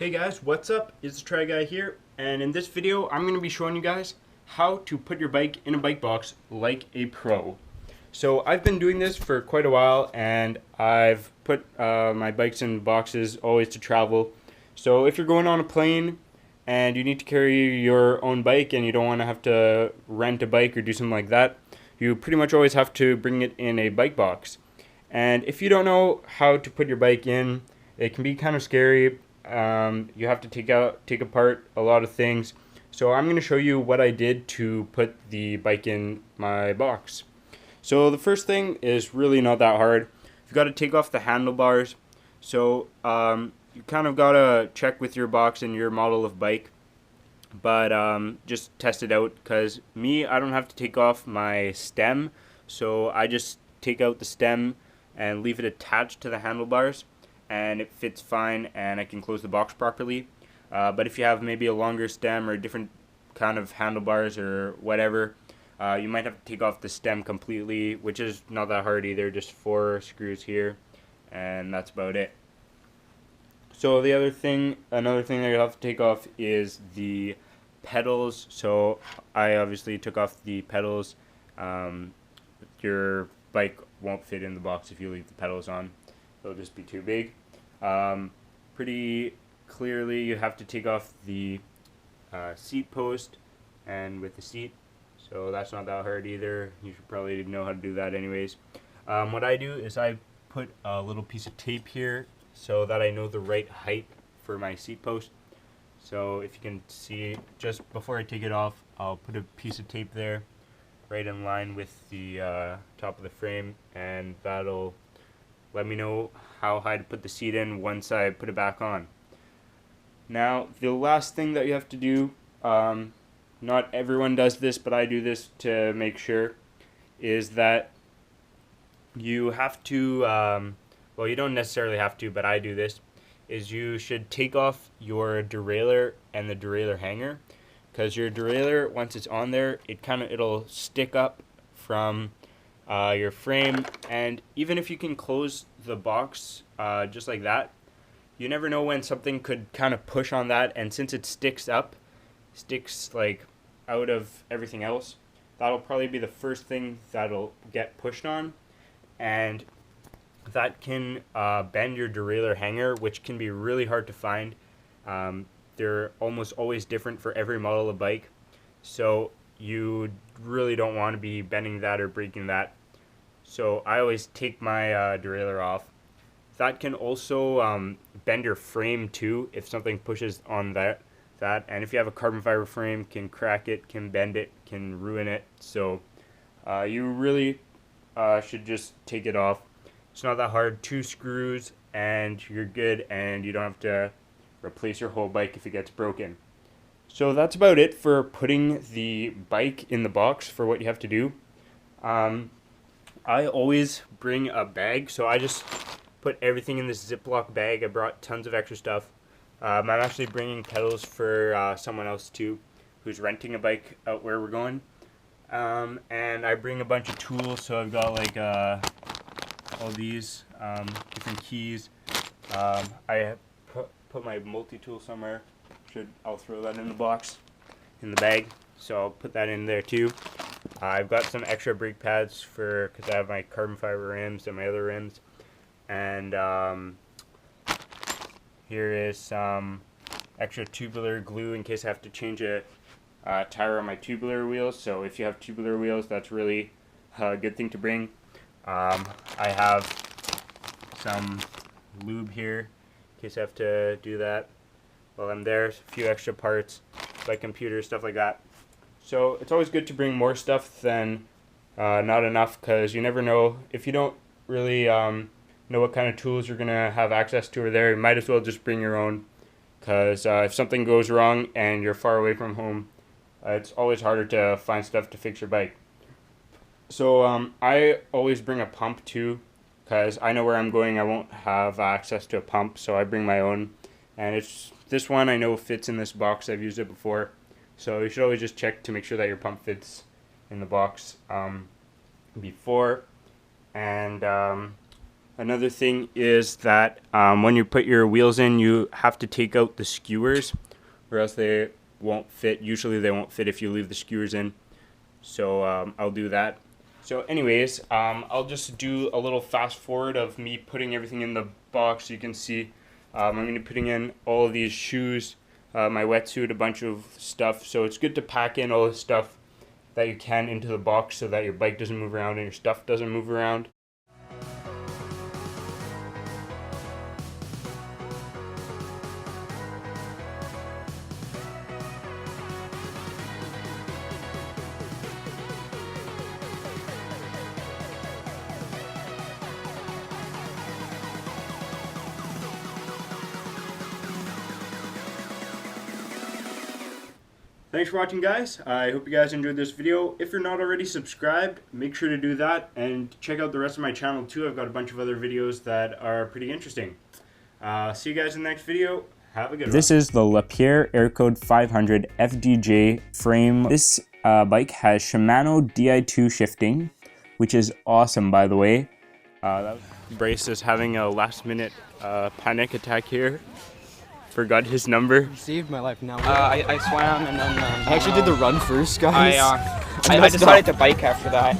Hey guys, what's up? It's the Try Guy here, and in this video I'm going to be showing you guys how to put your bike in a bike box like a pro. So I've been doing this for quite a while, and I've put my bikes in boxes always to travel. So if you're going on a plane and you need to carry your own bike and you don't want to have to rent a bike or do something like that, you pretty much always have to bring it in a bike box. And if you don't know how to put your bike in, it can be kind of scary. You have to take apart a lot of things. So I'm going to show you what I did to put the bike in my box. So the first thing is really not that hard. You've got to take off the handlebars. So you kind of got to check with your box and your model of bike. But just test it out, because I don't have to take off my stem. So I just take out the stem and leave it attached to the handlebars, and it fits fine, and I can close the box properly. But if you have maybe a longer stem or a different kind of handlebars or whatever, you might have to take off the stem completely, which is not that hard either, just 4 screws here, and that's about it. So another thing that you have to take off is the pedals. So I obviously took off the pedals. Your bike won't fit in the box if you leave the pedals on. They'll just be too big. Pretty clearly you have to take off the seat post and with the seat. So that's not that hard either. You should probably know how to do that anyways. What I do is I put a little piece of tape here so that I know the right height for my seat post. So if you can see, just before I take it off, I'll put a piece of tape there right in line with the top of the frame, and that'll let me know how high to put the seat in once I put it back on. Now, the last thing that you have to do, not everyone does this, but I do this to make sure, is that you have to, well, you don't necessarily have to, but I do this, is you should take off your derailleur and the derailleur hanger, because your derailleur, once it's on there, it'll stick up from your frame, and even if you can close the box just like that, you never know when something could kind of push on that, and since it sticks like out of everything else, that'll probably be the first thing that'll get pushed on, and that can bend your derailleur hanger, which can be really hard to find. They're almost always different for every model of bike, so you really don't want to be bending that or breaking that. So I always take my derailleur off. That can also bend your frame too if something pushes on that. And if you have a carbon fiber frame, can crack it, can bend it, can ruin it. So you really should just take it off. It's not that hard. 2 screws and you're good, and you don't have to replace your whole bike if it gets broken. So that's about it for putting the bike in the box for what you have to do. I always bring a bag, so I just put everything in this Ziploc bag. I brought tons of extra stuff. I'm actually bringing pedals for someone else too, who's renting a bike out where we're going. And I bring a bunch of tools, so I've got like all these different keys. I put my multi-tool somewhere. I'll throw that in the box, in the bag, so I'll put that in there too. I've got some extra brake pads because I have my carbon fiber rims and my other rims, and here is some extra tubular glue in case I have to change a tire on my tubular wheels. So if you have tubular wheels, that's really a good thing to bring. I have some lube here in case I have to do that while I'm there. A few extra parts, like computers, stuff like that. So it's always good to bring more stuff than not enough, because you never know. If you don't really know what kind of tools you're going to have access to over there, you might as well just bring your own, because if something goes wrong and you're far away from home, it's always harder to find stuff to fix your bike. So I always bring a pump too, because I know where I'm going I won't have access to a pump, so I bring my own. And this one I know fits in this box. I've used it before. So you should always just check to make sure that your pump fits in the box before. And Another thing is that when you put your wheels in, you have to take out the skewers, or else they won't fit. Usually they won't fit if you leave the skewers in. So I'll do that. So anyways, I'll just do a little fast forward of me putting everything in the box. So you can see I'm going to be putting in all of these shoes, my wetsuit, a bunch of stuff. So it's good to pack in all the stuff that you can into the box so that your bike doesn't move around and your stuff doesn't move around. Thanks for watching, guys. I hope you guys enjoyed this video. If you're not already subscribed, make sure to do that and check out the rest of my channel too. I've got a bunch of other videos that are pretty interesting. See you guys in the next video. Have a good one. This is the Lapierre Aircode 500 FDJ frame. This bike has Shimano Di2 shifting, which is awesome, by the way. Brace is having a last-minute panic attack here. Forgot his number. You saved my life now. I swam and then... I actually did the run first, guys. I decided to bike after that.